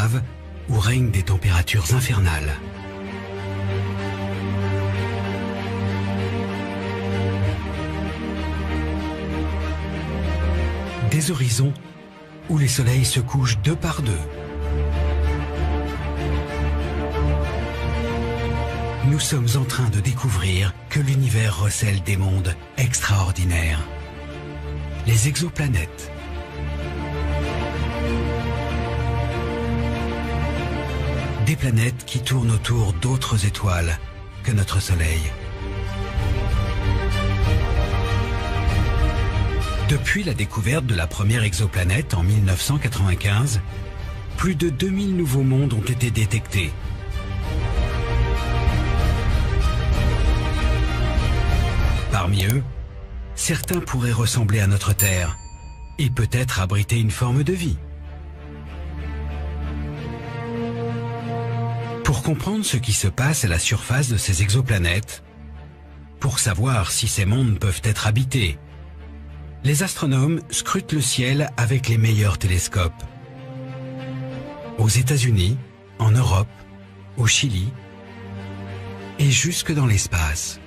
lave où règnent des températures infernales. Des horizons où les soleils se couchent deux par deux. Nous sommes en train de découvrir que l'univers recèle des mondes extraordinaires. Les exoplanètes. Des planètes qui tournent autour d'autres étoiles que notre Soleil. Depuis la découverte de la première exoplanète en 1995, plus de 2000 nouveaux mondes ont été détectés. Parmi eux, certains pourraient ressembler à notre Terre et peut-être abriter une forme de vie. Pour comprendre ce qui se passe à la surface de ces exoplanètes, pour savoir si ces mondes peuvent être habités, les astronomes scrutent le ciel avec les meilleurs télescopes. Aux États-Unis, en Europe, au Chili et jusque dans l'espace.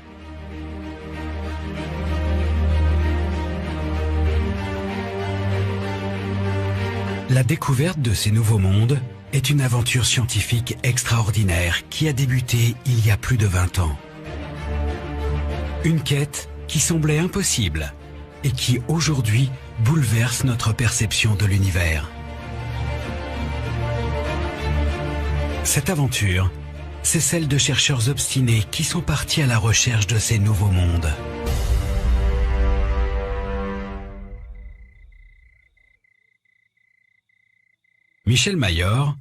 La découverte de ces nouveaux mondes est une aventure scientifique extraordinaire qui a débuté il y a plus de 20 ans. Une quête qui semblait impossible et qui aujourd'hui bouleverse notre perception de l'univers. Cette aventure, c'est celle de chercheurs obstinés qui sont partis à la recherche de ces nouveaux mondes. Michel Mayor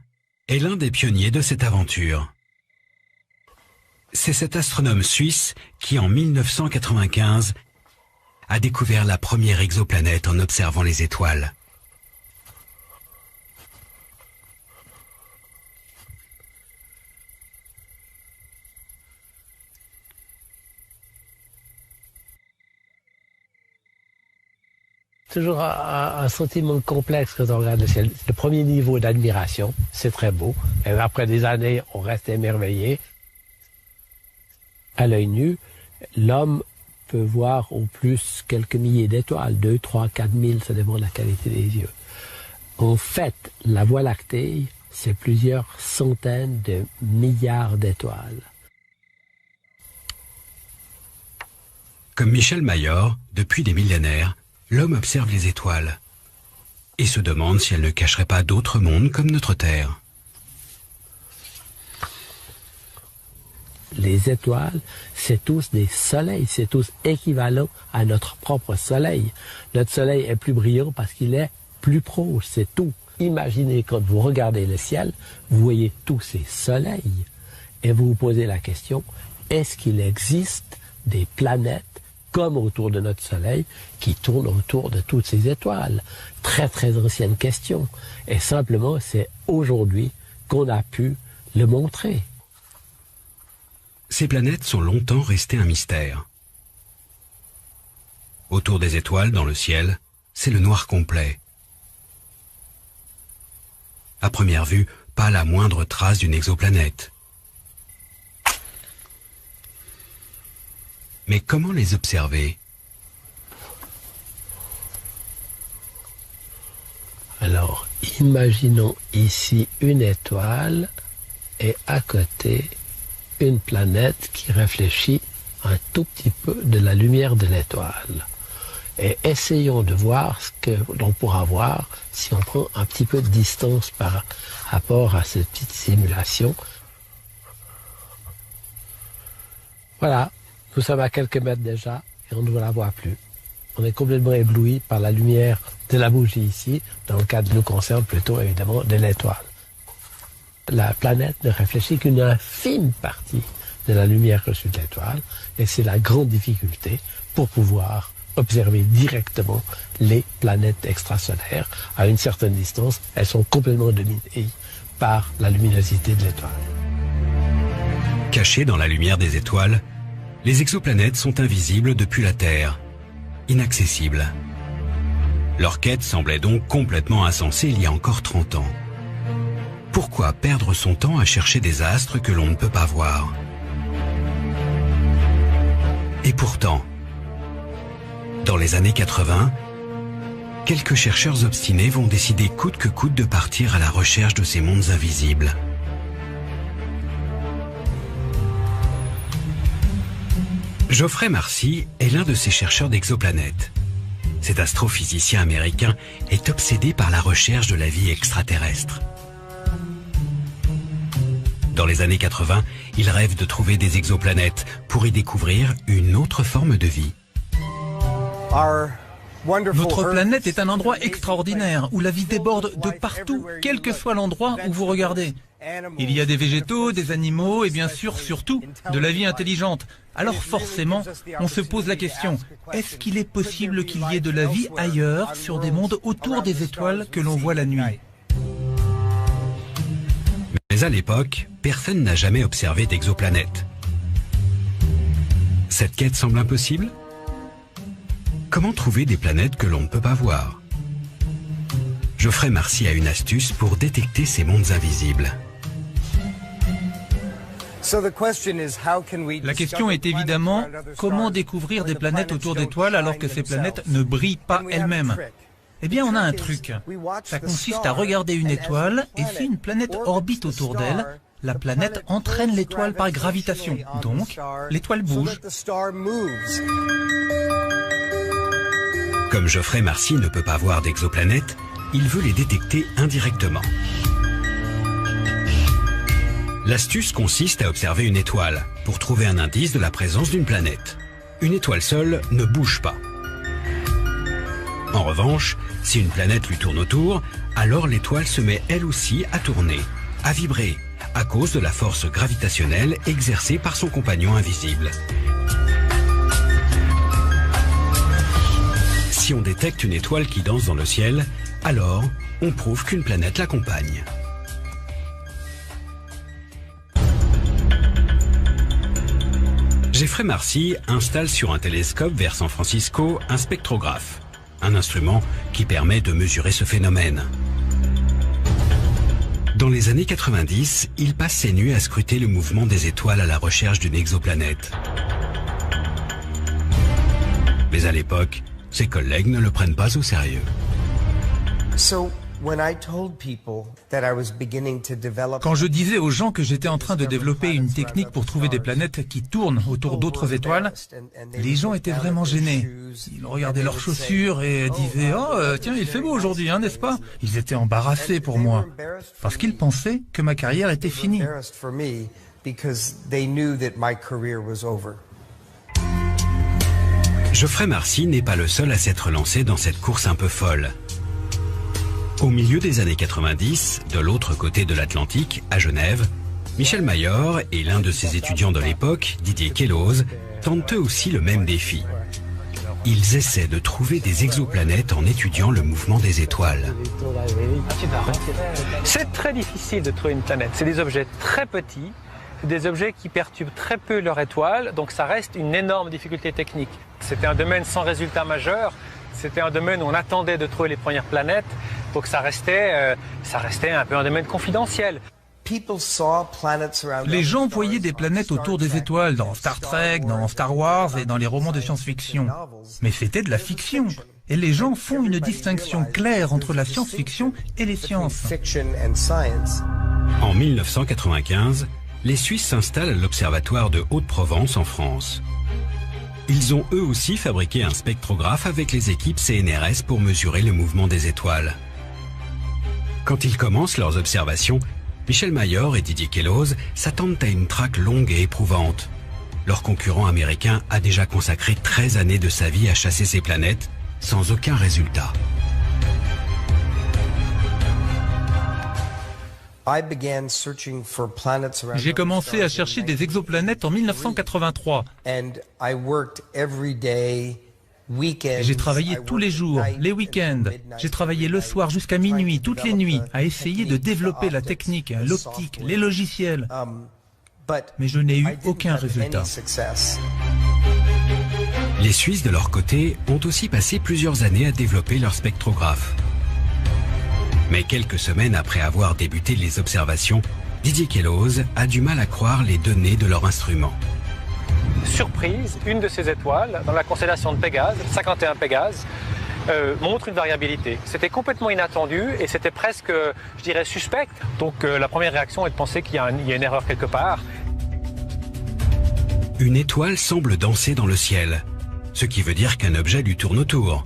est l'un des pionniers de cette aventure. C'est cet astronome suisse qui, en 1995, a découvert la première exoplanète en observant les étoiles. Toujours un sentiment complexe quand on regarde le ciel. Le premier niveau d'admiration, c'est très beau. Et après des années, on reste émerveillé. À l'œil nu, l'homme peut voir au plus quelques milliers d'étoiles, 2, 3, 4 000, ça dépend de la qualité des yeux. En fait, la Voie lactée, c'est plusieurs centaines de milliards d'étoiles. Comme Michel Mayor, depuis des millénaires, l'homme observe les étoiles et se demande si elles ne cacheraient pas d'autres mondes comme notre Terre. Les étoiles, c'est tous des soleils, c'est tous équivalents à notre propre soleil. Notre soleil est plus brillant parce qu'il est plus proche, c'est tout. Imaginez quand vous regardez le ciel, vous voyez tous ces soleils et vous vous posez la question, est-ce qu'il existe des planètes comme autour de notre Soleil, qui tourne autour de toutes ces étoiles. Très très ancienne question. Et simplement, c'est aujourd'hui qu'on a pu le montrer. Ces planètes sont longtemps restées un mystère. Autour des étoiles, dans le ciel, c'est le noir complet. À première vue, pas la moindre trace d'une exoplanète. Mais comment les observer? Alors, imaginons ici une étoile et à côté une planète qui réfléchit un tout petit peu de la lumière de l'étoile. Et essayons de voir ce que l'on pourra voir si on prend un petit peu de distance par rapport à cette petite simulation. Voilà. Nous sommes à quelques mètres déjà et on ne la voit plus. On est complètement ébloui par la lumière de la bougie ici, dans le cas qui nous concerne plutôt évidemment de l'étoile. La planète ne réfléchit qu'une infime partie de la lumière reçue de l'étoile et c'est la grande difficulté pour pouvoir observer directement les planètes extrasolaires. À une certaine distance, elles sont complètement dominées par la luminosité de l'étoile. Cachées dans la lumière des étoiles, les exoplanètes sont invisibles depuis la Terre, inaccessibles. Leur quête semblait donc complètement insensée il y a encore 30 ans. Pourquoi perdre son temps à chercher des astres que l'on ne peut pas voir? Et pourtant, dans les années 80, quelques chercheurs obstinés vont décider coûte que coûte de partir à la recherche de ces mondes invisibles. Geoffrey Marcy est l'un de ces chercheurs d'exoplanètes. Cet astrophysicien américain est obsédé par la recherche de la vie extraterrestre. Dans les années 80, il rêve de trouver des exoplanètes pour y découvrir une autre forme de vie. Notre planète est un endroit extraordinaire où la vie déborde de partout, quel que soit l'endroit où vous regardez. Il y a des végétaux, des animaux et bien sûr, surtout, de la vie intelligente. Alors forcément, on se pose la question, est-ce qu'il est possible qu'il y ait de la vie ailleurs, sur des mondes autour des étoiles que l'on voit la nuit? Mais à l'époque, personne n'a jamais observé d'exoplanète. Cette quête semble impossible? Comment trouver des planètes que l'on ne peut pas voir? Geoffrey Marcy a une astuce pour détecter ces mondes invisibles. La question est évidemment, comment découvrir des planètes autour d'étoiles alors que ces planètes ne brillent pas elles-mêmes? Eh bien, on a un truc. Ça consiste à regarder une étoile et si une planète orbite autour d'elle, la planète entraîne l'étoile par gravitation. Donc, l'étoile bouge. Comme Geoffrey Marcy ne peut pas voir d'exoplanètes, il veut les détecter indirectement. L'astuce consiste à observer une étoile pour trouver un indice de la présence d'une planète. Une étoile seule ne bouge pas. En revanche, si une planète lui tourne autour, alors l'étoile se met elle aussi à tourner, à vibrer, à cause de la force gravitationnelle exercée par son compagnon invisible. Si on détecte une étoile qui danse dans le ciel, alors on prouve qu'une planète l'accompagne. Geoffrey Marcy installe sur un télescope vers San Francisco un spectrographe, un instrument qui permet de mesurer ce phénomène. Dans les années 90, il passe ses nuits à scruter le mouvement des étoiles à la recherche d'une exoplanète. Mais à l'époque, ses collègues ne le prennent pas au sérieux. Quand je disais aux gens que j'étais en train de développer une technique pour trouver des planètes qui tournent autour d'autres étoiles, les gens étaient vraiment gênés. Ils regardaient leurs chaussures et disaient « Oh, tiens, il fait beau aujourd'hui, hein, n'est-ce pas ?» Ils étaient embarrassés pour moi, parce qu'ils pensaient que ma carrière était finie. Geoffrey Marcy n'est pas le seul à s'être lancé dans cette course un peu folle. Au milieu des années 90, de l'autre côté de l'Atlantique, à Genève, Michel Mayor et l'un de ses étudiants de l'époque, Didier Queloz, tentent eux aussi le même défi. Ils essaient de trouver des exoplanètes en étudiant le mouvement des étoiles. C'est très difficile de trouver une planète. C'est des objets très petits, des objets qui perturbent très peu leur étoile, donc ça reste une énorme difficulté technique. C'était un domaine sans résultat majeur, c'était un domaine où on attendait de trouver les premières planètes, donc ça restait un peu un domaine confidentiel. Les gens voyaient des planètes autour des étoiles dans Star Trek, dans Star Wars et dans les romans de science-fiction. Mais c'était de la fiction. Et les gens font une distinction claire entre la science-fiction et les sciences. En 1995, les Suisses s'installent à l'Observatoire de Haute-Provence en France. Ils ont eux aussi fabriqué un spectrographe avec les équipes CNRS pour mesurer le mouvement des étoiles. Quand ils commencent leurs observations, Michel Mayor et Didier Queloz s'attendent à une traque longue et éprouvante. Leur concurrent américain a déjà consacré 13 années de sa vie à chasser ces planètes, sans aucun résultat. J'ai commencé à chercher des exoplanètes en 1983. J'ai travaillé tous les jours, les week-ends. J'ai travaillé le soir jusqu'à minuit, toutes les nuits, à essayer de développer la technique, l'optique, les logiciels. Mais je n'ai eu aucun résultat. Les Suisses, de leur côté, ont aussi passé plusieurs années à développer leur spectrographe. Mais quelques semaines après avoir débuté les observations, Didier Queloz a du mal à croire les données de leur instrument. Surprise, une de ces étoiles, dans la constellation de Pégase, 51 Pégase, montre une variabilité. C'était complètement inattendu et c'était presque, je dirais, suspect. Donc la première réaction est de penser qu'il y a une erreur quelque part. Une étoile semble danser dans le ciel, ce qui veut dire qu'un objet lui tourne autour.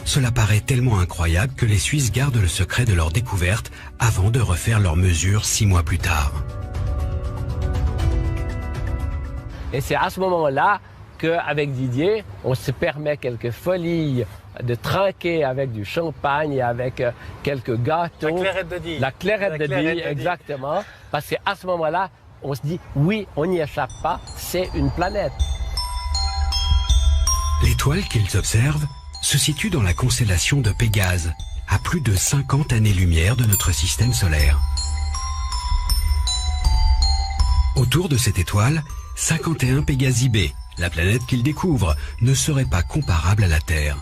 Cela paraît tellement incroyable que les Suisses gardent le secret de leur découverte avant de refaire leurs mesures 6 mois plus tard. Et c'est à ce moment-là qu'avec Didier, on se permet quelques folies de trinquer avec du champagne et avec quelques gâteaux. La clairette de Die. La clairette de Die, exactement. Parce qu'à ce moment-là, on se dit, oui, on n'y échappe pas, c'est une planète. L'étoile qu'ils observent se situe dans la constellation de Pégase, à plus de 50 années-lumière de notre système solaire. Autour de cette étoile, 51 Pégasi B, la planète qu'ils découvrent, ne serait pas comparable à la Terre.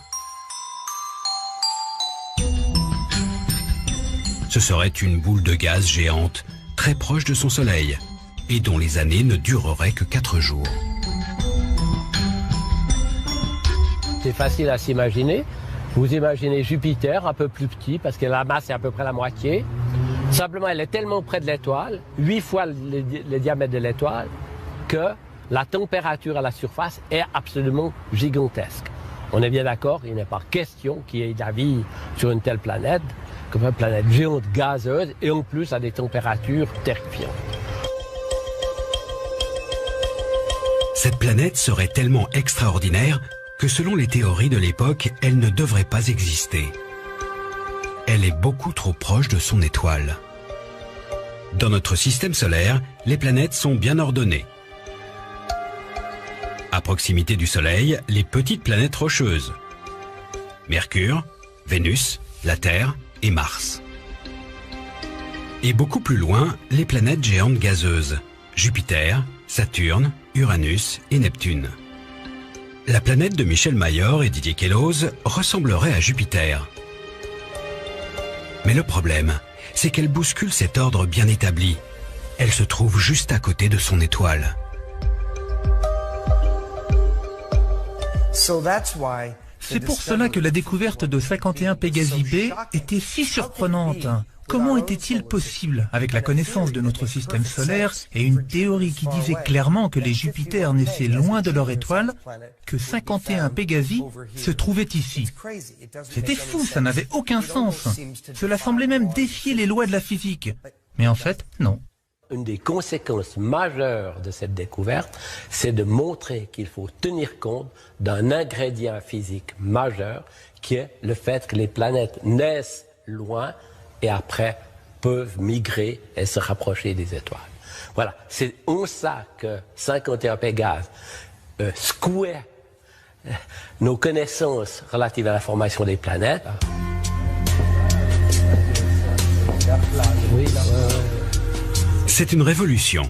Ce serait une boule de gaz géante, très proche de son Soleil, et dont les années ne dureraient que 4 jours. C'est facile à s'imaginer. Vous imaginez Jupiter un peu plus petit parce que la masse est à peu près la moitié. Simplement, elle est tellement près de l'étoile, 8 fois le diamètre de l'étoile, que la température à la surface est absolument gigantesque. On est bien d'accord, il n'est pas question qu'il y ait de la vie sur une telle planète, comme une planète géante gazeuse et en plus à des températures terrifiantes. Cette planète serait tellement extraordinaire que selon les théories de l'époque, elle ne devrait pas exister. Elle est beaucoup trop proche de son étoile. Dans notre système solaire, les planètes sont bien ordonnées. À proximité du Soleil, les petites planètes rocheuses. Mercure, Vénus, la Terre et Mars. Et beaucoup plus loin, les planètes géantes gazeuses. Jupiter, Saturne, Uranus et Neptune. La planète de Michel Mayor et Didier Queloz ressemblerait à Jupiter. Mais le problème, c'est qu'elle bouscule cet ordre bien établi. Elle se trouve juste à côté de son étoile. C'est pour cela que la découverte de 51 Pégasi B était si surprenante. Comment était-il possible, avec la connaissance de notre système solaire et une théorie qui disait clairement que les Jupiters naissaient loin de leur étoile, que 51 Pégasi se trouvaient ici? C'était fou, ça n'avait aucun sens. Cela semblait même défier les lois de la physique. Mais en fait, non. Une des conséquences majeures de cette découverte, c'est de montrer qu'il faut tenir compte d'un ingrédient physique majeur, qui est le fait que les planètes naissent loin et après peuvent migrer et se rapprocher des étoiles. Voilà, c'est en ça que 51 Pégase secouait nos connaissances relatives à la formation des planètes. C'est une révolution.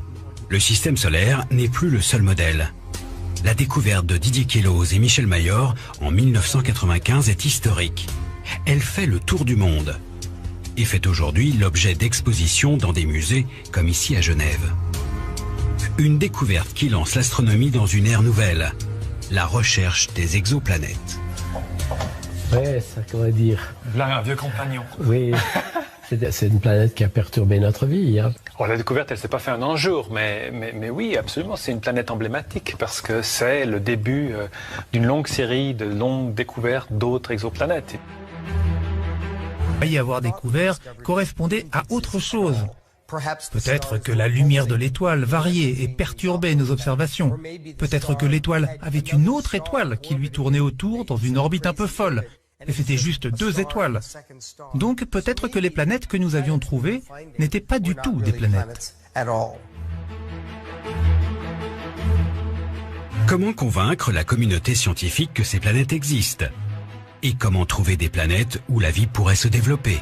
Le système solaire n'est plus le seul modèle. La découverte de Didier Queloz et Michel Mayor en 1995 est historique. Elle fait le tour du monde et fait aujourd'hui l'objet d'expositions dans des musées comme ici à Genève. Une découverte qui lance l'astronomie dans une ère nouvelle, la recherche des exoplanètes. Oui, ça comment dire. Là, un vieux compagnon. Oui, c'est une planète qui a perturbé notre vie. Hein. Oh, la découverte, elle ne s'est pas faite en un jour, mais oui, absolument, c'est une planète emblématique parce que c'est le début d'une longue série de longues découvertes d'autres exoplanètes. Y avoir découvert correspondait à autre chose. Peut-être que la lumière de l'étoile variait et perturbait nos observations. Peut-être que l'étoile avait une autre étoile qui lui tournait autour dans une orbite un peu folle. Et c'était juste 2 étoiles. Donc peut-être que les planètes que nous avions trouvées n'étaient pas du tout des planètes. Comment convaincre la communauté scientifique que ces planètes existent? Et comment trouver des planètes où la vie pourrait se développer?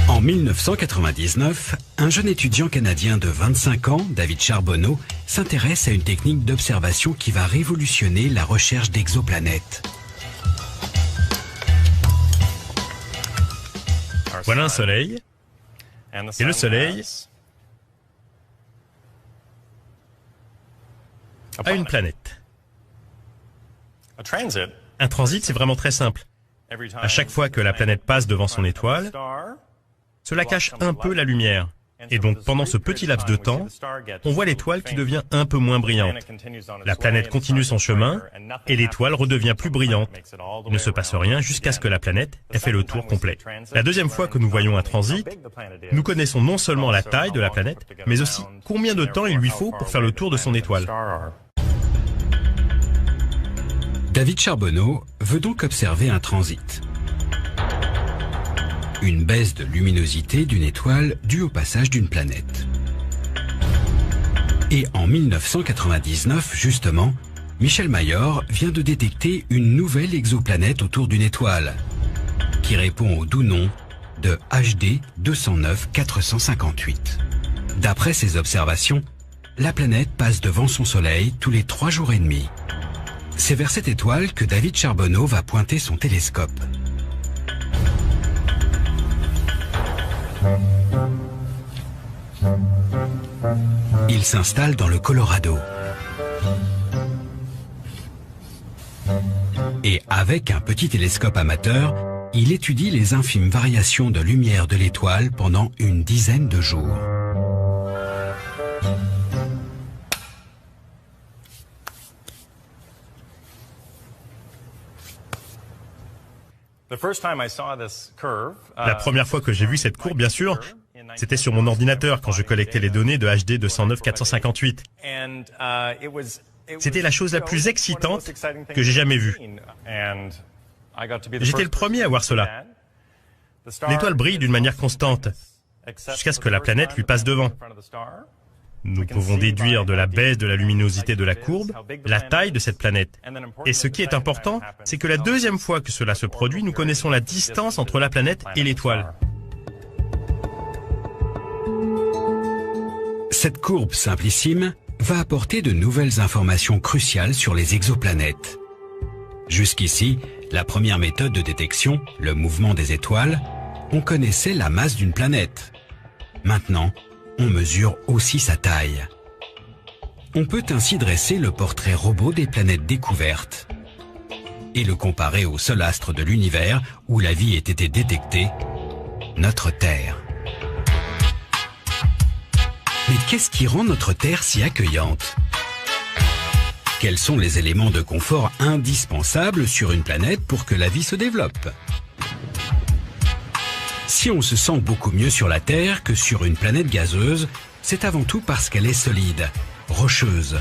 En En 1999, un jeune étudiant canadien de 25 ans, David Charbonneau, s'intéresse à une technique d'observation qui va révolutionner la recherche d'exoplanètes. Voilà un soleil, et le soleil a une planète. Un transit, c'est vraiment très simple. À chaque fois que la planète passe devant son étoile, cela cache un peu la lumière. Et donc, pendant ce petit laps de temps, on voit l'étoile qui devient un peu moins brillante. La planète continue son chemin et l'étoile redevient plus brillante. Il ne se passe rien jusqu'à ce que la planète ait fait le tour complet. La deuxième fois que nous voyons un transit, nous connaissons non seulement la taille de la planète, mais aussi combien de temps il lui faut pour faire le tour de son étoile. David Charbonneau veut donc observer un transit. Une baisse de luminosité d'une étoile due au passage d'une planète. Et en 1999, justement, Michel Mayor vient de détecter une nouvelle exoplanète autour d'une étoile, qui répond au doux nom de HD 209 458. D'après ses observations, la planète passe devant son Soleil tous les 3 jours et demi. C'est vers cette étoile que David Charbonneau va pointer son télescope. Il s'installe dans le Colorado. Et avec un petit télescope amateur, il étudie les infimes variations de lumière de l'étoile pendant une dizaine de jours. La première fois que j'ai vu cette courbe, bien sûr, c'était sur mon ordinateur quand je collectais les données de HD 209 458. C'était la chose la plus excitante que j'ai jamais vue. J'étais le premier à voir cela. L'étoile brille d'une manière constante, jusqu'à ce que la planète lui passe devant. Nous pouvons déduire de la baisse de la luminosité de la courbe la taille de cette planète. Et ce qui est important, c'est que la deuxième fois que cela se produit, nous connaissons la distance entre la planète et l'étoile. Cette courbe simplissime va apporter de nouvelles informations cruciales sur les exoplanètes. Jusqu'ici, la première méthode de détection, le mouvement des étoiles, on connaissait la masse d'une planète. Maintenant, on mesure aussi sa taille. On peut ainsi dresser le portrait robot des planètes découvertes et le comparer au seul astre de l'univers où la vie ait été détectée, notre Terre. Mais qu'est-ce qui rend notre Terre si accueillante? Quels sont les éléments de confort indispensables sur une planète pour que la vie se développe? Si on se sent beaucoup mieux sur la Terre que sur une planète gazeuse, c'est avant tout parce qu'elle est solide, rocheuse.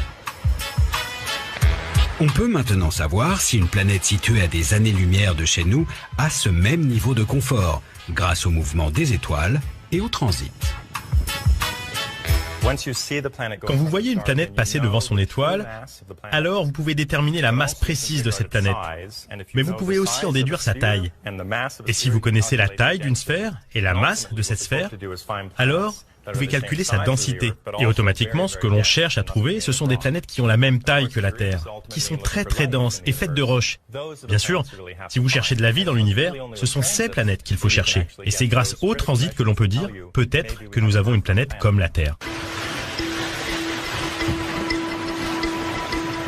On peut maintenant savoir si une planète située à des années-lumière de chez nous a ce même niveau de confort, grâce au mouvement des étoiles et au transit. Quand vous voyez une planète passer devant son étoile, alors vous pouvez déterminer la masse précise de cette planète. Mais vous pouvez aussi en déduire sa taille. Et si vous connaissez la taille d'une sphère et la masse de cette sphère, alors vous pouvez calculer sa densité. Et automatiquement, ce que l'on cherche à trouver, ce sont des planètes qui ont la même taille que la Terre, qui sont très très denses et faites de roches. Bien sûr, si vous cherchez de la vie dans l'univers, ce sont ces planètes qu'il faut chercher. Et c'est grâce au transit que l'on peut dire, peut-être que nous avons une planète comme la Terre.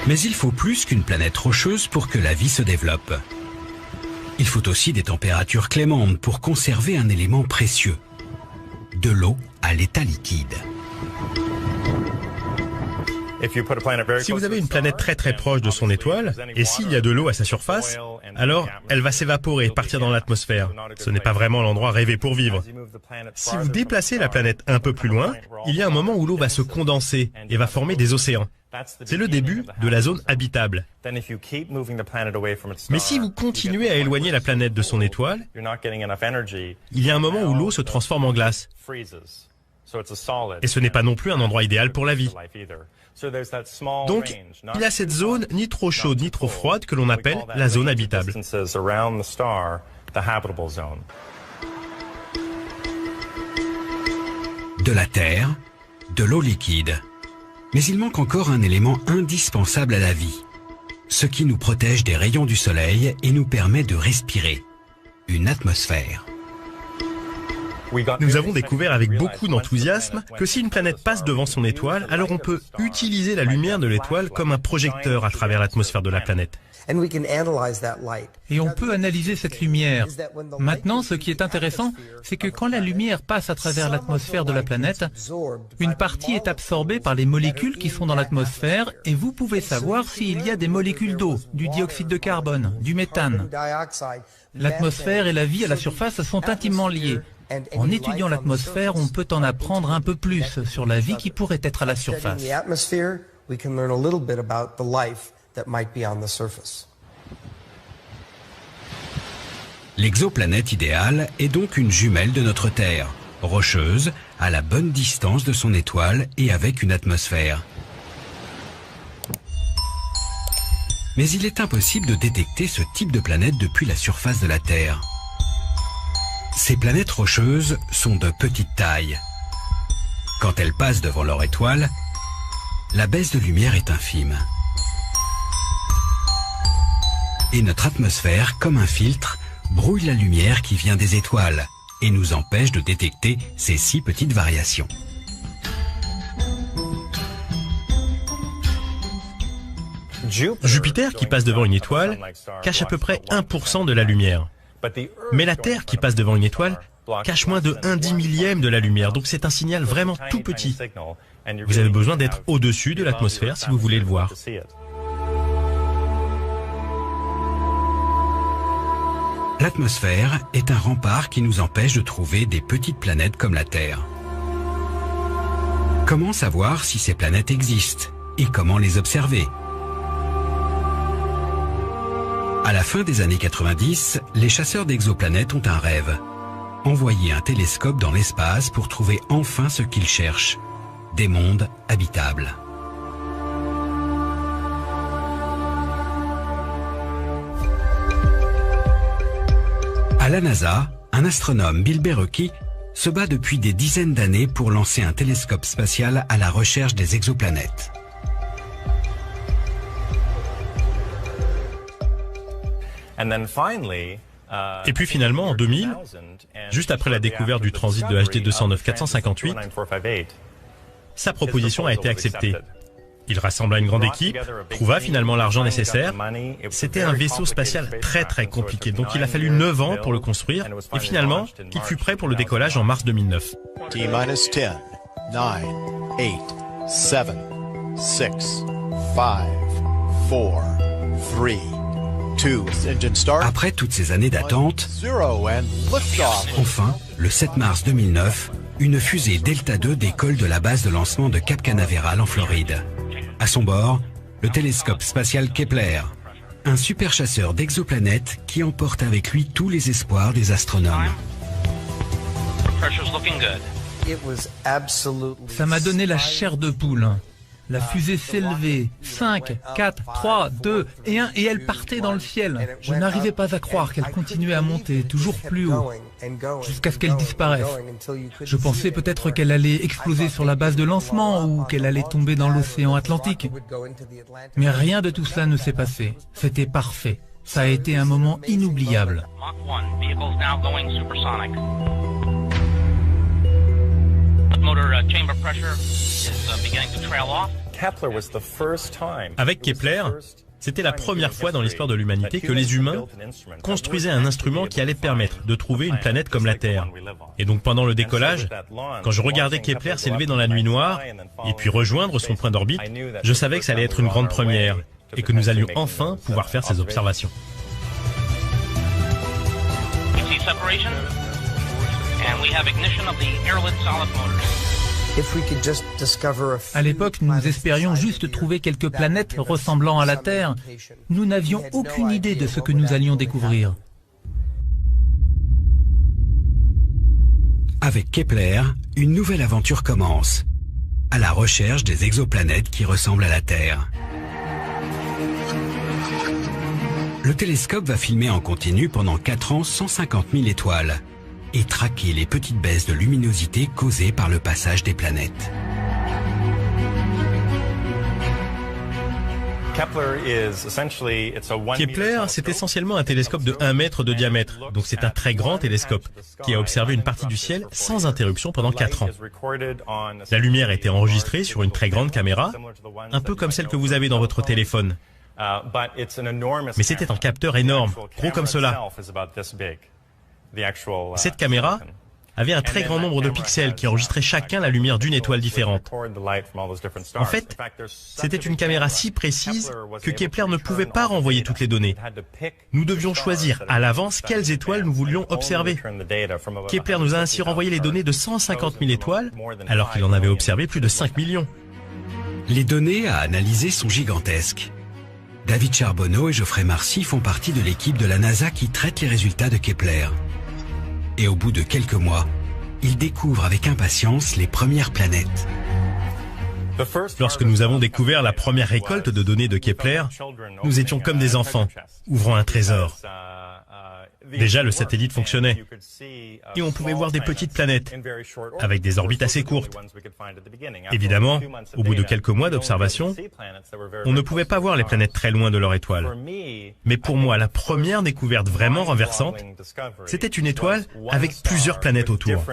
Mais il faut plus qu'une planète rocheuse pour que la vie se développe. Il faut aussi des températures clémentes pour conserver un élément précieux, de l'eau à l'état liquide. Si vous avez une planète très très proche de son étoile, et s'il y a de l'eau à sa surface, alors elle va s'évaporer et partir dans l'atmosphère. Ce n'est pas vraiment l'endroit rêvé pour vivre. Si vous déplacez la planète un peu plus loin, il y a un moment où l'eau va se condenser et va former des océans. C'est le début de la zone habitable. Mais si vous continuez à éloigner la planète de son étoile, il y a un moment où l'eau se transforme en glace. Et ce n'est pas non plus un endroit idéal pour la vie. Donc, il y a cette zone ni trop chaude ni trop froide que l'on appelle la zone habitable. de la terre, de l'eau liquide. Mais il manque encore un élément indispensable à la vie, ce qui nous protège des rayons du soleil et nous permet de respirer, une atmosphère. Nous avons découvert avec beaucoup d'enthousiasme que si une planète passe devant son étoile, alors on peut utiliser la lumière de l'étoile comme un projecteur à travers l'atmosphère de la planète. Et on peut analyser cette lumière. Maintenant, ce qui est intéressant, c'est que quand la lumière passe à travers l'atmosphère de la planète, une partie est absorbée par les molécules qui sont dans l'atmosphère et vous pouvez savoir s'il y a des molécules d'eau, du dioxyde de carbone, du méthane. L'atmosphère et la vie à la surface sont intimement liées. En étudiant l'atmosphère, on peut en apprendre un peu plus sur la vie qui pourrait être à la surface. L'exoplanète idéale est donc une jumelle de notre Terre, rocheuse, à la bonne distance de son étoile et avec une atmosphère. Mais il est impossible de détecter ce type de planète depuis la surface de la Terre. Ces planètes rocheuses sont de petite taille. Quand elles passent devant leur étoile, la baisse de lumière est infime. Et notre atmosphère, comme un filtre, brouille la lumière qui vient des étoiles et nous empêche de détecter ces si petites variations. Jupiter, qui passe devant une étoile, cache à peu près 1% de la lumière. Mais la Terre, qui passe devant une étoile, cache moins de 1/10 de la lumière, donc c'est un signal vraiment tout petit. Vous avez besoin d'être au-dessus de l'atmosphère si vous voulez le voir. L'atmosphère est un rempart qui nous empêche de trouver des petites planètes comme la Terre. Comment savoir si ces planètes existent et comment les observer ? À la fin des années 90, les chasseurs d'exoplanètes ont un rêve. Envoyer un télescope dans l'espace pour trouver enfin ce qu'ils cherchent, des mondes habitables. À la NASA, un astronome, Bill Berucki, se bat depuis des dizaines d'années pour lancer un télescope spatial à la recherche des exoplanètes. Et puis finalement, en 2000, juste après la découverte du transit de HD 209 458, sa proposition a été acceptée. Il rassembla une grande équipe, trouva finalement l'argent nécessaire. C'était un vaisseau spatial très compliqué, donc il a fallu 9 ans pour le construire, et finalement, il fut prêt pour le décollage en mars 2009. T-10, 9, 8, 7, 6, 5, 4, 3, Après toutes ces années d'attente, enfin, le 7 mars 2009, une fusée Delta II décolle de la base de lancement de Cap Canaveral en Floride. À son bord, le télescope spatial Kepler, un super chasseur d'exoplanètes qui emporte avec lui tous les espoirs des astronomes. Ça m'a donné la chair de poule. La fusée s'élevait, 5, 4, 3, 2 et 1, et elle partait dans le ciel. Je n'arrivais pas à croire qu'elle continuait à monter toujours plus haut, jusqu'à ce qu'elle disparaisse. Je pensais peut-être qu'elle allait exploser sur la base de lancement ou qu'elle allait tomber dans l'océan Atlantique. Mais rien de tout cela ne s'est passé. C'était parfait. Ça a été un moment inoubliable. Avec Kepler, c'était la première fois dans l'histoire de l'humanité que les humains construisaient un instrument qui allait permettre de trouver une planète comme la Terre. Et donc pendant le décollage, quand je regardais Kepler s'élever dans la nuit noire et puis rejoindre son point d'orbite, je savais que ça allait être une grande première et que nous allions enfin pouvoir faire ces observations. À l'époque, nous espérions juste trouver quelques planètes ressemblant à la Terre. Nous n'avions aucune idée de ce que nous allions découvrir. Avec Kepler, une nouvelle aventure commence, à la recherche des exoplanètes qui ressemblent à la Terre. Le télescope va filmer en continu pendant 4 ans 150 000 étoiles. et traquer les petites baisses de luminosité causées par le passage des planètes. Kepler, c'est essentiellement un télescope de 1 mètre de diamètre, donc c'est un très grand télescope qui a observé une partie du ciel sans interruption pendant 4 ans. La lumière a été enregistrée sur une très grande caméra, un peu comme celle que vous avez dans votre téléphone. Mais c'était un capteur énorme, gros comme cela. Cette caméra avait un très grand nombre de pixels qui enregistraient chacun la lumière d'une étoile différente. En fait, c'était une caméra si précise que Kepler ne pouvait pas renvoyer toutes les données. Nous devions choisir à l'avance quelles étoiles nous voulions observer. Kepler nous a ainsi renvoyé les données de 150 000 étoiles, alors qu'il en avait observé plus de 5 millions. Les données à analyser sont gigantesques. David Charbonneau et Geoffrey Marcy font partie de l'équipe de la NASA qui traite les résultats de Kepler. Et au bout de quelques mois, ils découvrent avec impatience les premières planètes. Lorsque nous avons découvert la première récolte de données de Kepler, nous étions comme des enfants, ouvrant un trésor. Déjà, le satellite fonctionnait, et on pouvait voir des petites planètes, avec des orbites assez courtes. Évidemment, au bout de quelques mois d'observation, on ne pouvait pas voir les planètes très loin de leur étoile. Mais pour moi, la première découverte vraiment renversante, c'était une étoile avec plusieurs planètes autour.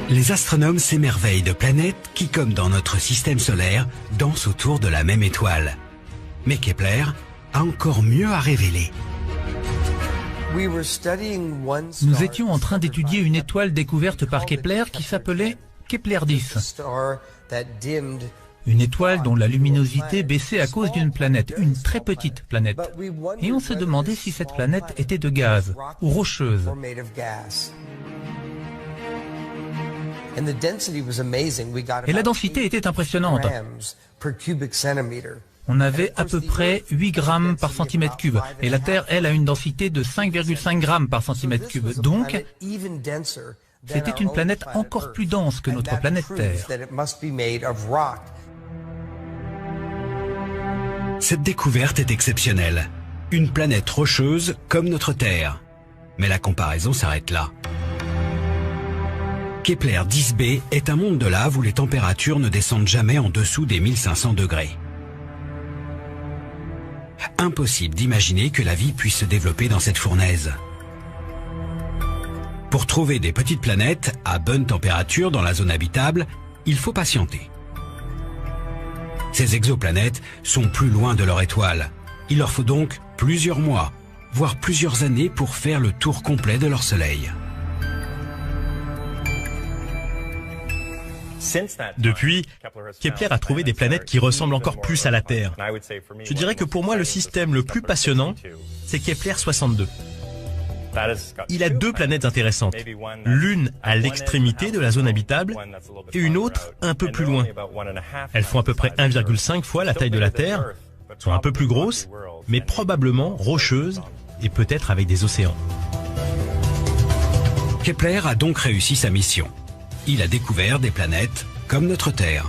Les astronomes s'émerveillent de planètes qui, comme dans notre système solaire, dansent autour de la même étoile. Mais Kepler a encore mieux à révéler. Nous étions en train d'étudier une étoile découverte par Kepler qui s'appelait Kepler 10. Une étoile dont la luminosité baissait à cause d'une planète, une très petite planète. Et on se demandait si cette planète était de gaz ou rocheuse. Et la densité était impressionnante. On avait à peu près 8 grammes par centimètre cube. Et la Terre, elle, a une densité de 5,5 grammes par centimètre cube. Donc, c'était une planète encore plus dense que notre planète Terre. Cette découverte est exceptionnelle. Une planète rocheuse comme notre Terre. Mais la comparaison s'arrête là. Kepler 10b est un monde de lave où les températures ne descendent jamais en dessous des 1500 degrés. Impossible d'imaginer que la vie puisse se développer dans cette fournaise. Pour trouver des petites planètes à bonne température dans la zone habitable, il faut patienter. Ces exoplanètes sont plus loin de leur étoile. Il leur faut donc plusieurs mois, voire plusieurs années pour faire le tour complet de leur soleil. Depuis, Kepler a trouvé des planètes qui ressemblent encore plus à la Terre. Je dirais que pour moi, le système le plus passionnant, c'est Kepler 62. Il a 2 planètes intéressantes, l'une à l'extrémité de la zone habitable et une autre un peu plus loin. Elles font à peu près 1,5 fois la taille de la Terre, sont un peu plus grosses, mais probablement rocheuses et peut-être avec des océans. Kepler a donc réussi sa mission. Il a découvert des planètes comme notre Terre.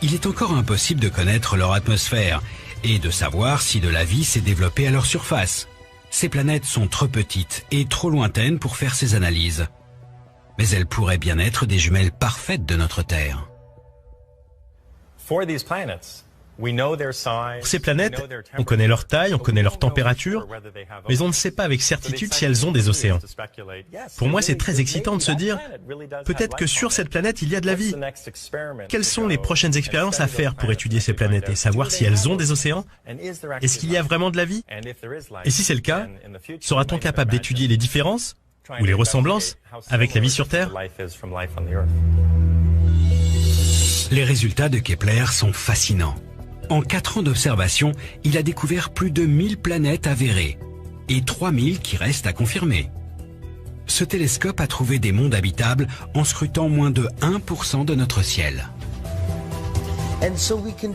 Il est encore impossible de connaître leur atmosphère et de savoir si de la vie s'est développée à leur surface. Ces planètes sont trop petites et trop lointaines pour faire ces analyses. Mais elles pourraient bien être des jumelles parfaites de notre Terre. Pour ces planètes, on connaît leur taille, on connaît leur température, mais on ne sait pas avec certitude si elles ont des océans. Pour moi, c'est très excitant de se dire, peut-être que sur cette planète, il y a de la vie. Quelles sont les prochaines expériences à faire pour étudier ces planètes et savoir si elles ont des océans? Est-ce qu'il y a vraiment de la vie? Et si c'est le cas, sera-t-on capable d'étudier les différences ou les ressemblances avec la vie sur Terre? Les résultats de Kepler sont fascinants. En 4 ans d'observation, il a découvert plus de 1000 planètes avérées et 3000 qui restent à confirmer. Ce télescope a trouvé des mondes habitables en scrutant moins de 1% de notre ciel.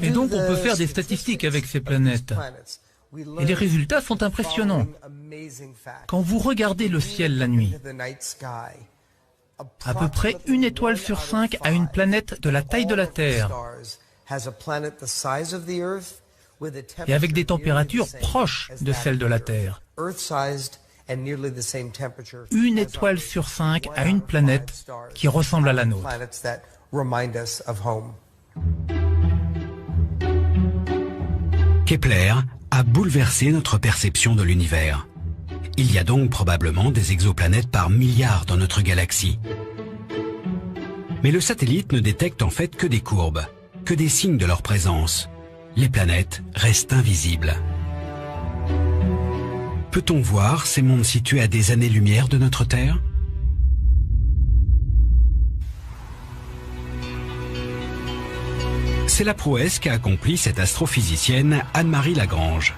Et donc on peut faire des statistiques avec ces planètes. Et les résultats sont impressionnants. Quand vous regardez le ciel la nuit, à peu près 1 étoile sur 5 a une planète de la taille de la Terre. Et avec des températures proches de celles de la Terre. Une étoile sur 5 a une planète qui ressemble à la nôtre. Kepler a bouleversé notre perception de l'univers. Il y a donc probablement des exoplanètes par milliards dans notre galaxie. Mais le satellite ne détecte en fait que des courbes, que des signes de leur présence. Les planètes restent invisibles. Peut-on voir ces mondes situés à des années-lumière de notre Terre ? C'est la prouesse qu'a accomplie cette astrophysicienne Anne-Marie Lagrange.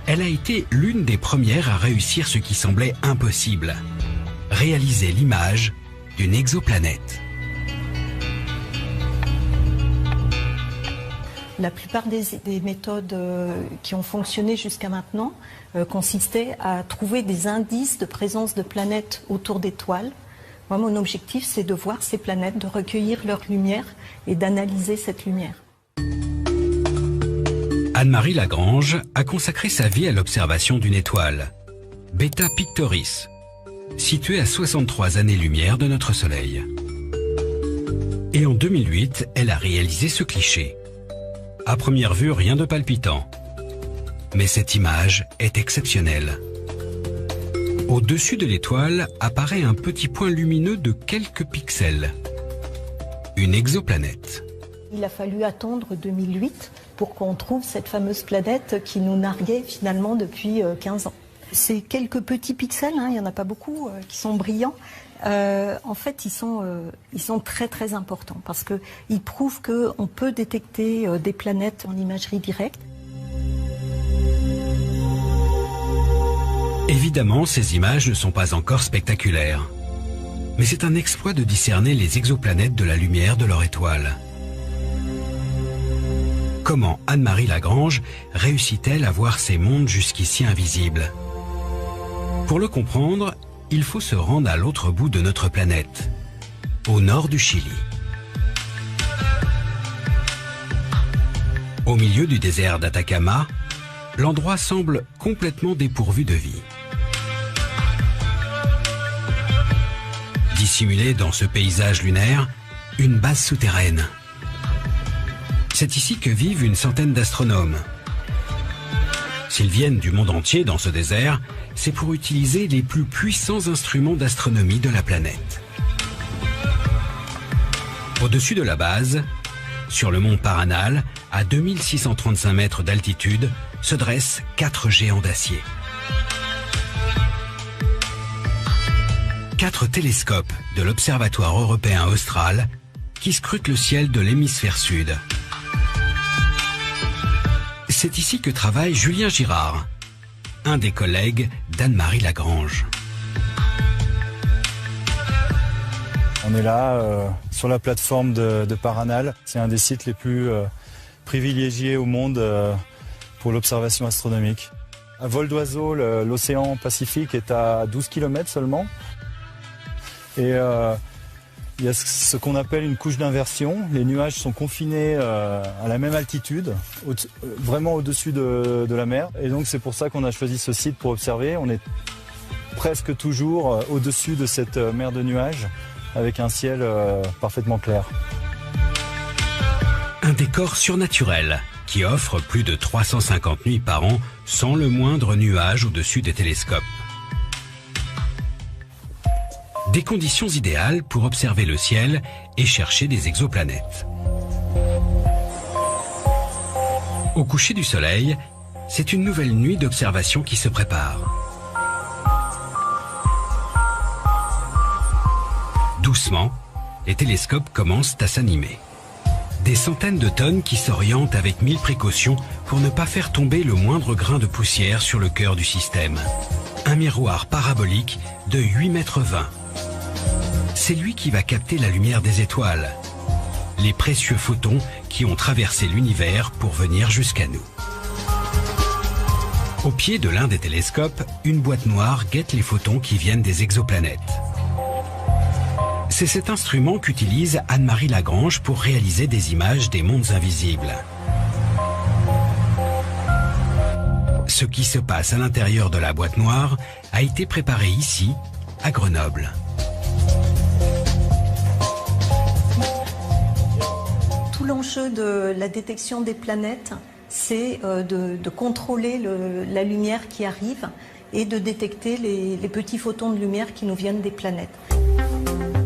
Elle a été l'une des premières à réussir ce qui semblait impossible, réaliser l'image d'une exoplanète. La plupart des méthodes qui ont fonctionné jusqu'à maintenant consistaient à trouver des indices de présence de planètes autour d'étoiles. Moi, mon objectif, c'est de voir ces planètes, de recueillir leur lumière et d'analyser cette lumière. Anne-Marie Lagrange a consacré sa vie à l'observation d'une étoile, Beta Pictoris, située à 63 années-lumière de notre Soleil. Et en 2008, elle a réalisé ce cliché. À première vue, rien de palpitant. Mais cette image est exceptionnelle. Au-dessus de l'étoile apparaît un petit point lumineux de quelques pixels. Une exoplanète. Il a fallu attendre 2008 pour qu'on trouve cette fameuse planète qui nous narguait finalement depuis 15 ans. Ces quelques petits pixels, il n'y en a pas beaucoup, qui sont brillants. En fait, ils sont très très importants parce qu'ils prouvent qu'on peut détecter des planètes en imagerie directe. Évidemment, ces images ne sont pas encore spectaculaires. Mais c'est un exploit de discerner les exoplanètes de la lumière de leur étoile. Comment Anne-Marie Lagrange réussit-elle à voir ces mondes jusqu'ici invisibles? Pour le comprendre, il faut se rendre à l'autre bout de notre planète, au nord du Chili. Au milieu du désert d'Atacama, l'endroit semble complètement dépourvu de vie. Dissimulée dans ce paysage lunaire, une base souterraine. C'est ici que vivent une centaine d'astronomes. S'ils viennent du monde entier dans ce désert, c'est pour utiliser les plus puissants instruments d'astronomie de la planète. Au-dessus de la base, sur le mont Paranal, à 2635 mètres d'altitude, se dressent 4 géants d'acier. 4 télescopes de l'Observatoire européen austral qui scrutent le ciel de l'hémisphère sud. C'est ici que travaille Julien Girard, un des collègues d'Anne-Marie Lagrange. On est là sur la plateforme de Paranal. C'est un des sites les plus privilégiés au monde pour l'observation astronomique. À vol d'oiseau, l'océan Pacifique est à 12 km seulement. Et il y a ce qu'on appelle une couche d'inversion. Les nuages sont confinés à la même altitude, vraiment au-dessus de la mer. Et donc c'est pour ça qu'on a choisi ce site pour observer. On est presque toujours au-dessus de cette mer de nuages, avec un ciel parfaitement clair. Un décor surnaturel qui offre plus de 350 nuits par an sans le moindre nuage au-dessus des télescopes. Des conditions idéales pour observer le ciel et chercher des exoplanètes. Au coucher du soleil, c'est une nouvelle nuit d'observation qui se prépare. Doucement, les télescopes commencent à s'animer. Des centaines de tonnes qui s'orientent avec 1000 précautions pour ne pas faire tomber le moindre grain de poussière sur le cœur du système. Un miroir parabolique de 8,20 mètres. C'est lui qui va capter la lumière des étoiles, les précieux photons qui ont traversé l'univers pour venir jusqu'à nous. Au pied de l'un des télescopes, une boîte noire guette les photons qui viennent des exoplanètes. C'est cet instrument qu'utilise Anne-Marie Lagrange pour réaliser des images des mondes invisibles. Ce qui se passe à l'intérieur de la boîte noire a été préparé ici, à Grenoble. Tout l'enjeu de la détection des planètes, c'est de contrôler la lumière qui arrive et de détecter les petits photons de lumière qui nous viennent des planètes.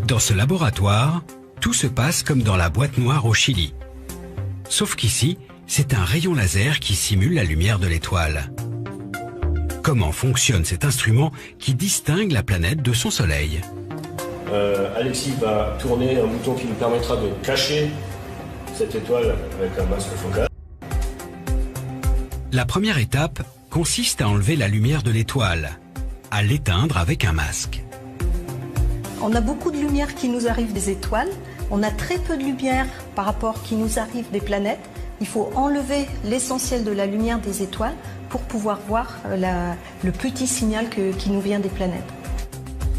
Dans ce laboratoire, tout se passe comme dans la boîte noire au Chili. Sauf qu'ici, c'est un rayon laser qui simule la lumière de l'étoile. Comment fonctionne cet instrument qui distingue la planète de son soleil? Alexis va tourner un bouton qui nous permettra de cacher cette étoile avec un masque focal. La première étape consiste à enlever la lumière de l'étoile, à l'éteindre avec un masque. On a beaucoup de lumière qui nous arrive des étoiles, on a très peu de lumière par rapport qui nous arrive des planètes. Il faut enlever l'essentiel de la lumière des étoiles pour pouvoir voir le petit signal qui nous vient des planètes.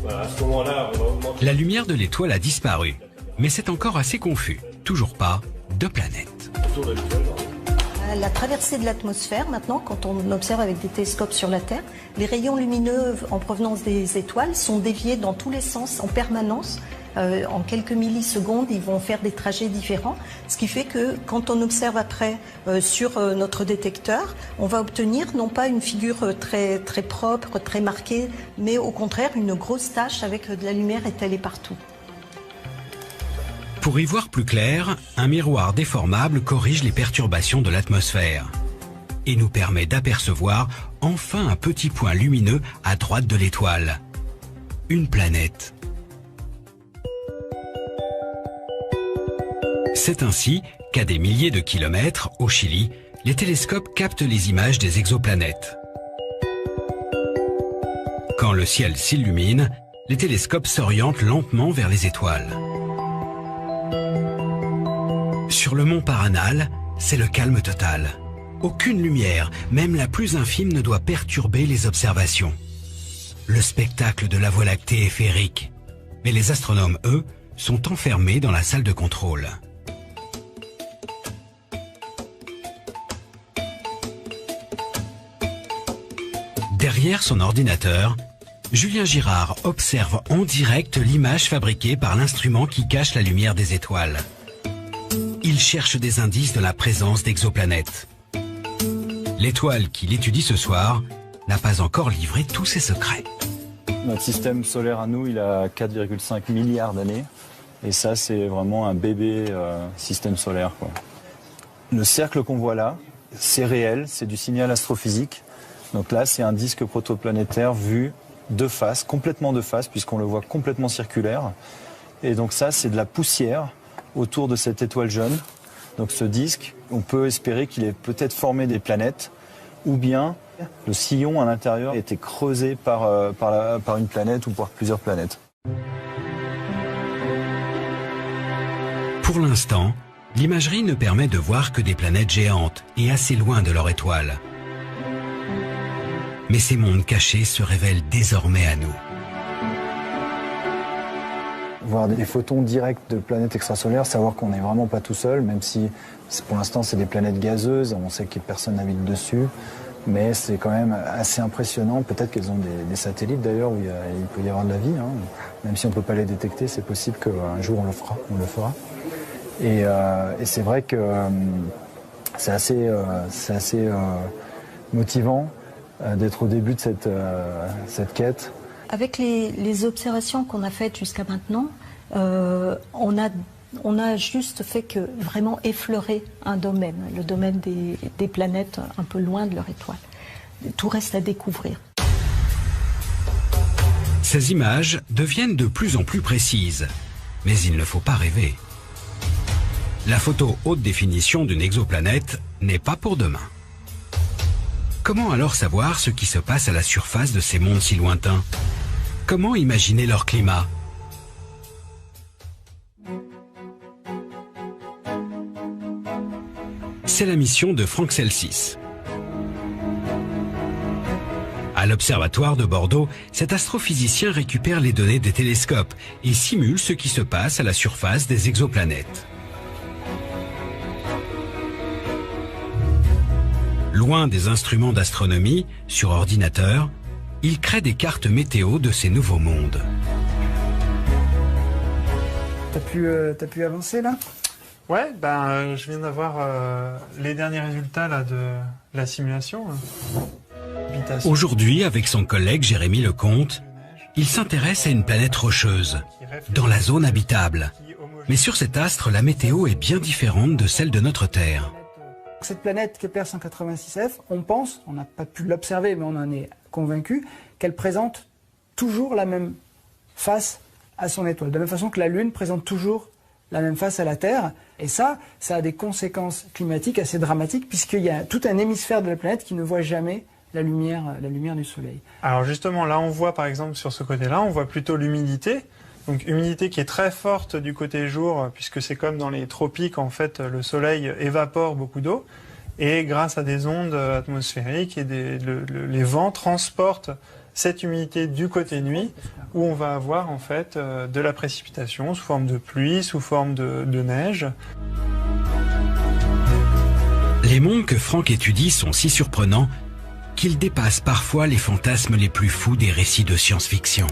Voilà, à ce moment-là, on va augmenter. La lumière de l'étoile a disparu, mais c'est encore assez confus. Toujours pas de planète. Autour de l'étoile, La traversée de l'atmosphère, maintenant, quand on observe avec des télescopes sur la Terre, les rayons lumineux en provenance des étoiles sont déviés dans tous les sens en permanence. En quelques millisecondes, ils vont faire des trajets différents, ce qui fait que quand on observe après sur notre détecteur, on va obtenir non pas une figure très, très propre, très marquée, mais au contraire une grosse tache avec de la lumière étalée partout. Pour y voir plus clair, un miroir déformable corrige les perturbations de l'atmosphère et nous permet d'apercevoir enfin un petit point lumineux à droite de l'étoile. Une planète. C'est ainsi qu'à des milliers de kilomètres, au Chili, les télescopes captent les images des exoplanètes. Quand le ciel s'illumine, les télescopes s'orientent lentement vers les étoiles. Sur le mont Paranal, c'est le calme total. Aucune lumière, même la plus infime, ne doit perturber les observations. Le spectacle de la Voie lactée est féerique. Mais les astronomes, eux, sont enfermés dans la salle de contrôle. Derrière son ordinateur, Julien Girard observe en direct l'image fabriquée par l'instrument qui cache la lumière des étoiles. Il cherche des indices de la présence d'exoplanètes. L'étoile qu'il étudie ce soir n'a pas encore livré tous ses secrets. Notre système solaire à nous, il a 4,5 milliards d'années. Et ça, c'est vraiment un bébé système solaire, quoi. Le cercle qu'on voit là, c'est réel, c'est du signal astrophysique. Donc là, c'est un disque protoplanétaire vu de face, complètement de face, puisqu'on le voit complètement circulaire. Et donc ça, c'est de la poussière autour de cette étoile jaune. Donc ce disque, on peut espérer qu'il ait peut-être formé des planètes, ou bien le sillon à l'intérieur a été creusé par une planète ou par plusieurs planètes. Pour l'instant, l'imagerie ne permet de voir que des planètes géantes et assez loin de leur étoile. Mais ces mondes cachés se révèlent désormais à nous. Voir des photons directs de planètes extrasolaires, savoir qu'on n'est vraiment pas tout seul, même si pour l'instant c'est des planètes gazeuses, on sait que personne n'habite dessus, mais c'est quand même assez impressionnant. Peut-être qu'elles ont des satellites d'ailleurs où il peut y avoir de la vie, hein. Même si on ne peut pas les détecter, c'est possible qu'un jour on le fera. Et c'est vrai que c'est assez motivant d'être au début de cette quête. Avec les observations qu'on a faites jusqu'à maintenant, on a juste fait que vraiment effleurer un domaine, le domaine des planètes un peu loin de leur étoile. Tout reste à découvrir. Ces images deviennent de plus en plus précises, mais il ne faut pas rêver. La photo haute définition d'une exoplanète n'est pas pour demain. Comment alors savoir ce qui se passe à la surface de ces mondes si lointains? Comment imaginer leur climat? C'est la mission de Franck Celsis. À l'Observatoire de Bordeaux, cet astrophysicien récupère les données des télescopes et simule ce qui se passe à la surface des exoplanètes. Loin des instruments d'astronomie, sur ordinateur, il crée des cartes météo de ces nouveaux mondes. T'as pu avancer là? Ouais, je viens d'avoir les derniers résultats là, de la simulation. Aujourd'hui, avec son collègue Jérémy Lecomte, il s'intéresse à une planète rocheuse, dans la zone habitable. Mais sur cet astre, la météo est bien différente de celle de notre Terre. Cette planète Kepler 186f, on pense, on n'a pas pu l'observer, mais on en est convaincu, qu'elle présente toujours la même face à son étoile. De la même façon que la Lune présente toujours la même face à la Terre. Et ça a des conséquences climatiques assez dramatiques, puisqu'il y a tout un hémisphère de la planète qui ne voit jamais la lumière du Soleil. Alors justement, là on voit par exemple sur ce côté-là, on voit plutôt l'humidité. Donc humidité qui est très forte du côté jour, puisque c'est comme dans les tropiques, en fait, le Soleil évapore beaucoup d'eau. Et grâce à des ondes atmosphériques, et les vents transportent cette humidité du côté nuit, où on va avoir en fait de la précipitation sous forme de pluie, sous forme de neige. Les mondes que Franck étudie sont si surprenants qu'ils dépassent parfois les fantasmes les plus fous des récits de science-fiction.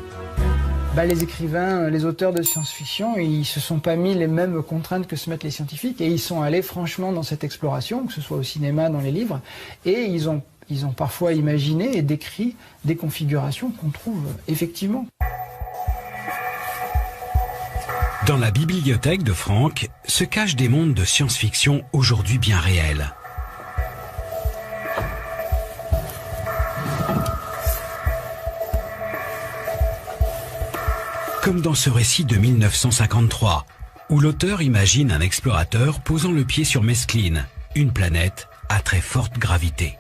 Les écrivains, les auteurs de science-fiction, ils se sont pas mis les mêmes contraintes que se mettent les scientifiques, et ils sont allés franchement dans cette exploration, que ce soit au cinéma, dans les livres, et ils ont parfois imaginé et décrit des configurations qu'on trouve effectivement. Dans la bibliothèque de Franck se cachent des mondes de science-fiction aujourd'hui bien réels. Comme dans ce récit de 1953, où l'auteur imagine un explorateur posant le pied sur Mescline, une planète à très forte gravité.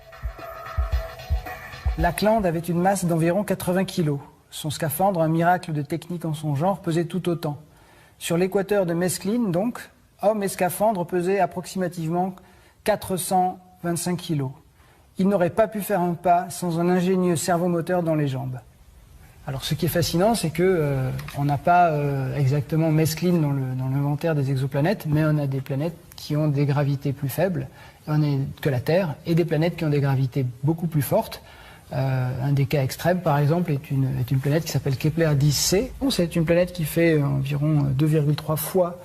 Lackland avait une masse d'environ 80 kg. Son scaphandre, un miracle de technique en son genre, pesait tout autant. Sur l'équateur de Mescline, donc, homme et scaphandre pesaient approximativement 425 kg. Il n'aurait pas pu faire un pas sans un ingénieux servomoteur dans les jambes. Alors ce qui est fascinant, c'est que on n'a pas exactement Mescline dans l'inventaire des exoplanètes, mais on a des planètes qui ont des gravités plus faibles que la Terre, et des planètes qui ont des gravités beaucoup plus fortes. Un des cas extrêmes, par exemple, est une planète qui s'appelle Kepler 10c. C'est une planète qui fait environ 2,3 fois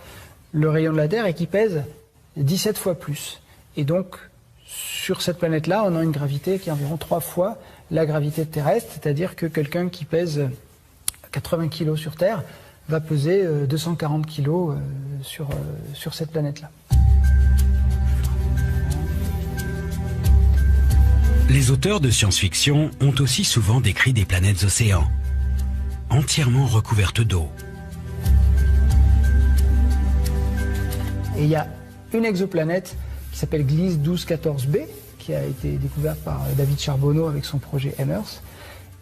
le rayon de la Terre et qui pèse 17 fois plus. Et donc, sur cette planète-là, on a une gravité qui est environ 3 fois la gravité terrestre, c'est-à-dire que quelqu'un qui pèse 80 kg sur Terre va peser 240 kg sur cette planète-là. Les auteurs de science-fiction ont aussi souvent décrit des planètes océans, entièrement recouvertes d'eau. Et il y a une exoplanète qui s'appelle Gliese 1214b, qui a été découverte par David Charbonneau avec son projet Emers,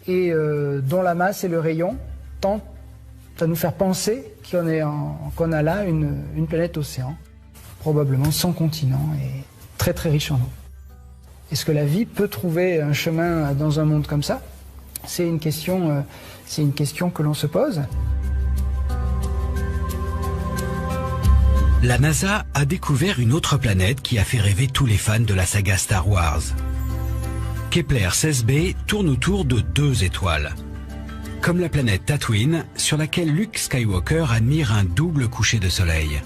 et dont la masse et le rayon tentent à nous faire penser qu'on a là une planète océan, probablement sans continent et très très riche en eau. Est-ce que la vie peut trouver un chemin dans un monde comme ça? C'est une question que l'on se pose. La NASA a découvert une autre planète qui a fait rêver tous les fans de la saga Star Wars. Kepler 16b tourne autour de 2 étoiles. Comme la planète Tatooine, sur laquelle Luke Skywalker admire un double coucher de soleil.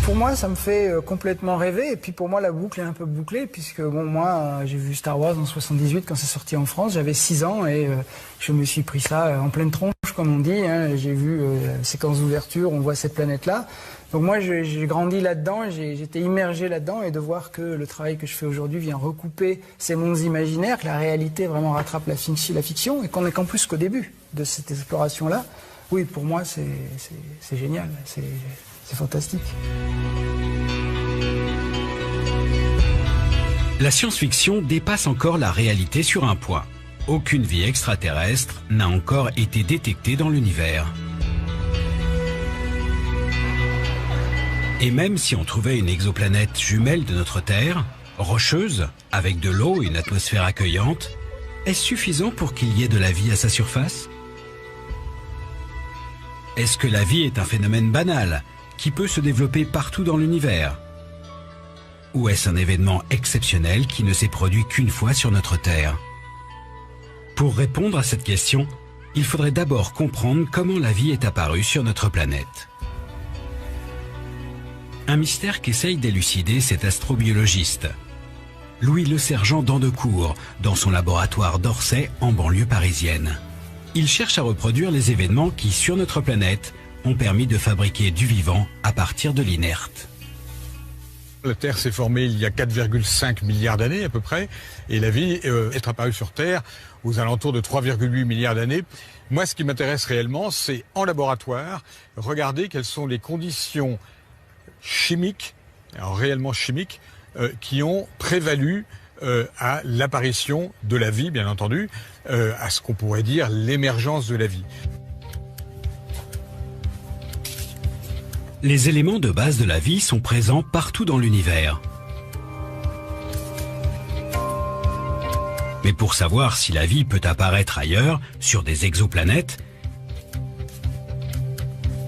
Pour moi, ça me fait complètement rêver. Et puis pour moi, la boucle est un peu bouclée, puisque moi, j'ai vu Star Wars en 78 quand c'est sorti en France. J'avais 6 ans et je me suis pris ça en pleine tronche, comme on dit. J'ai vu la séquence d'ouverture, on voit cette planète-là. Donc moi, j'ai grandi là-dedans, j'étais immergé là-dedans, et de voir que le travail que je fais aujourd'hui vient recouper ces mondes imaginaires, que la réalité vraiment rattrape la fiction, et qu'on n'est qu'en plus qu'au début de cette exploration-là. Oui, pour moi, c'est génial. C'est fantastique. La science-fiction dépasse encore la réalité sur un point. Aucune vie extraterrestre n'a encore été détectée dans l'univers. Et même si on trouvait une exoplanète jumelle de notre Terre, rocheuse, avec de l'eau et une atmosphère accueillante, est-ce suffisant pour qu'il y ait de la vie à sa surface? Est-ce que la vie est un phénomène banal qui peut se développer partout dans l'univers? Ou est-ce un événement exceptionnel qui ne s'est produit qu'une fois sur notre Terre? Pour répondre à cette question, il faudrait d'abord comprendre comment la vie est apparue sur notre planète. Un mystère qu'essaye d'élucider cet astrobiologiste, Louis Le Sergent d'Andecourt, dans son laboratoire d'Orsay en banlieue parisienne. Il cherche à reproduire les événements qui, sur notre planète, ont permis de fabriquer du vivant à partir de l'inerte. La Terre s'est formée il y a 4,5 milliards d'années à peu près, et la vie est apparue sur Terre aux alentours de 3,8 milliards d'années. Moi, ce qui m'intéresse réellement, c'est en laboratoire, regarder quelles sont les conditions chimiques, alors réellement chimiques, qui ont prévalu à l'apparition de la vie, bien entendu, à ce qu'on pourrait dire l'émergence de la vie. Les éléments de base de la vie sont présents partout dans l'univers. Mais pour savoir si la vie peut apparaître ailleurs, sur des exoplanètes,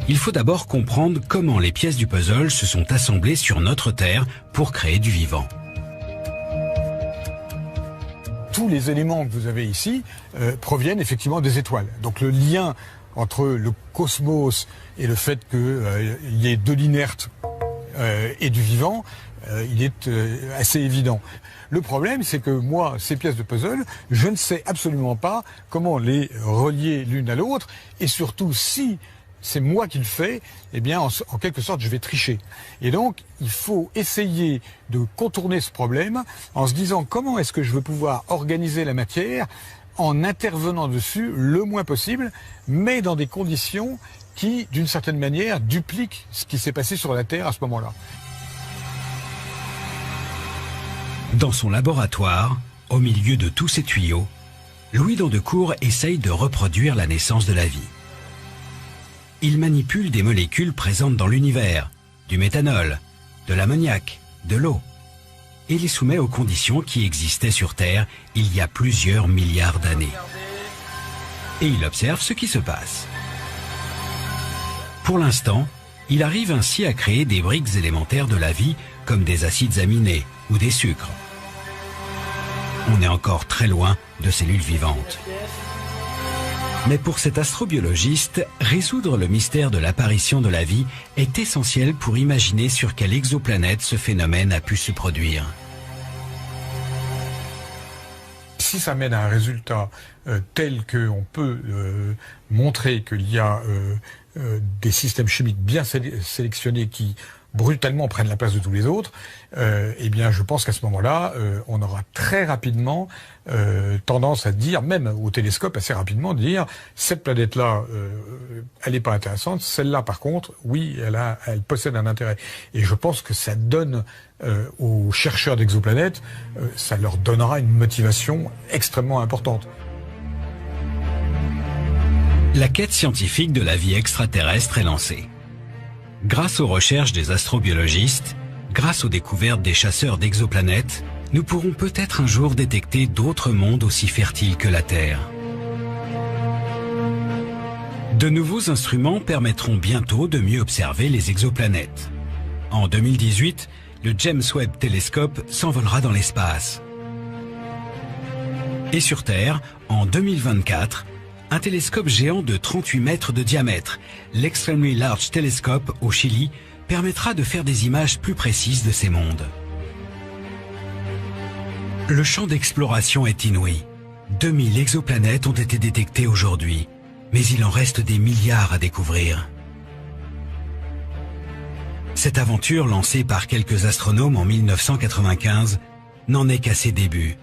il faut d'abord comprendre comment les pièces du puzzle se sont assemblées sur notre Terre pour créer du vivant. Tous les éléments que vous avez ici proviennent effectivement des étoiles. Donc le lien entre le cosmos et le fait qu'il y ait de l'inerte et du vivant, il est assez évident. Le problème, c'est que moi, ces pièces de puzzle, je ne sais absolument pas comment les relier l'une à l'autre, et surtout si c'est moi qui le fais, eh bien, en quelque sorte, je vais tricher. Et donc, il faut essayer de contourner ce problème en se disant comment est-ce que je veux pouvoir organiser la matière en intervenant dessus le moins possible, mais dans des conditions qui, d'une certaine manière, dupliquent ce qui s'est passé sur la Terre à ce moment-là. Dans son laboratoire, au milieu de tous ces tuyaux, Louis d'Andecourt essaye de reproduire la naissance de la vie. Il manipule des molécules présentes dans l'univers, du méthanol, de l'ammoniac, de l'eau, et les soumet aux conditions qui existaient sur Terre il y a plusieurs milliards d'années. Et il observe ce qui se passe. Pour l'instant, il arrive ainsi à créer des briques élémentaires de la vie comme des acides aminés ou des sucres. On est encore très loin de cellules vivantes. Mais pour cet astrobiologiste, résoudre le mystère de l'apparition de la vie est essentiel pour imaginer sur quelle exoplanète ce phénomène a pu se produire. Si ça mène à un résultat tel qu'on peut montrer qu'il y a des systèmes chimiques bien sélectionnés qui brutalement prennent la place de tous les autres, eh bien je pense qu'à ce moment-là, on aura très rapidement tendance à dire, même au télescope assez rapidement, dire cette planète-là, elle n'est pas intéressante, celle-là par contre, oui, elle possède un intérêt. Et je pense que ça donne aux chercheurs d'exoplanètes, ça leur donnera une motivation extrêmement importante. La quête scientifique de la vie extraterrestre est lancée. Grâce aux recherches des astrobiologistes, grâce aux découvertes des chasseurs d'exoplanètes, nous pourrons peut-être un jour détecter d'autres mondes aussi fertiles que la Terre. De nouveaux instruments permettront bientôt de mieux observer les exoplanètes. En 2018, le James Webb Telescope s'envolera dans l'espace. Et sur Terre, en 2024, un télescope géant de 38 mètres de diamètre, l'Extremely Large Telescope au Chili, permettra de faire des images plus précises de ces mondes. Le champ d'exploration est inouï. 2000 exoplanètes ont été détectées aujourd'hui, mais il en reste des milliards à découvrir. Cette aventure lancée par quelques astronomes en 1995 n'en est qu'à ses débuts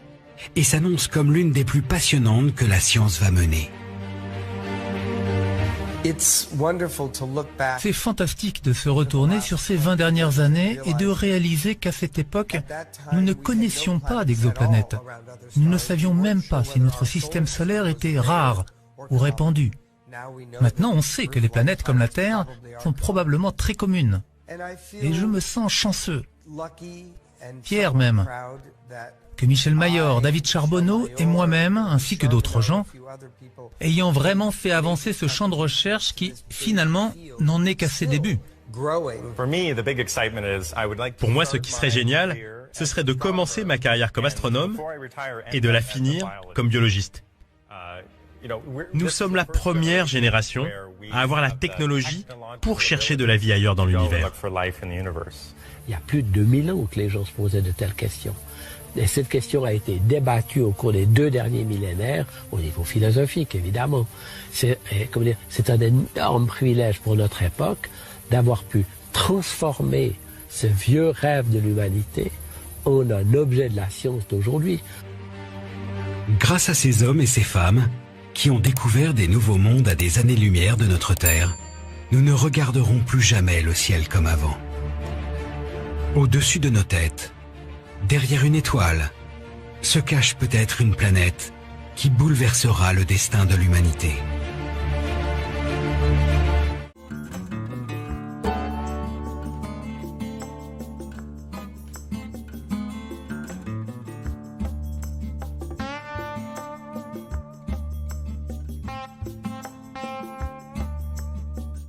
et s'annonce comme l'une des plus passionnantes que la science va mener. C'est fantastique de se retourner sur ces 20 dernières années et de réaliser qu'à cette époque, nous ne connaissions pas d'exoplanètes. Nous ne savions même pas si notre système solaire était rare ou répandu. Maintenant, on sait que les planètes comme la Terre sont probablement très communes. Et je me sens chanceux, fier même, que Michel Mayor, David Charbonneau et moi-même, ainsi que d'autres gens, ayant vraiment fait avancer ce champ de recherche qui, finalement, n'en est qu'à ses débuts. Pour moi, ce qui serait génial, ce serait de commencer ma carrière comme astronome et de la finir comme biologiste. Nous sommes la première génération à avoir la technologie pour chercher de la vie ailleurs dans l'univers. Il y a plus de 2000 ans que les gens se posaient de telles questions. Et cette question a été débattue au cours des 2 derniers millénaires, au niveau philosophique, évidemment. C'est un énorme privilège pour notre époque d'avoir pu transformer ce vieux rêve de l'humanité en un objet de la science d'aujourd'hui. Grâce à ces hommes et ces femmes qui ont découvert des nouveaux mondes à des années-lumière de notre Terre, nous ne regarderons plus jamais le ciel comme avant. Au-dessus de nos têtes, derrière une étoile, se cache peut-être une planète qui bouleversera le destin de l'humanité.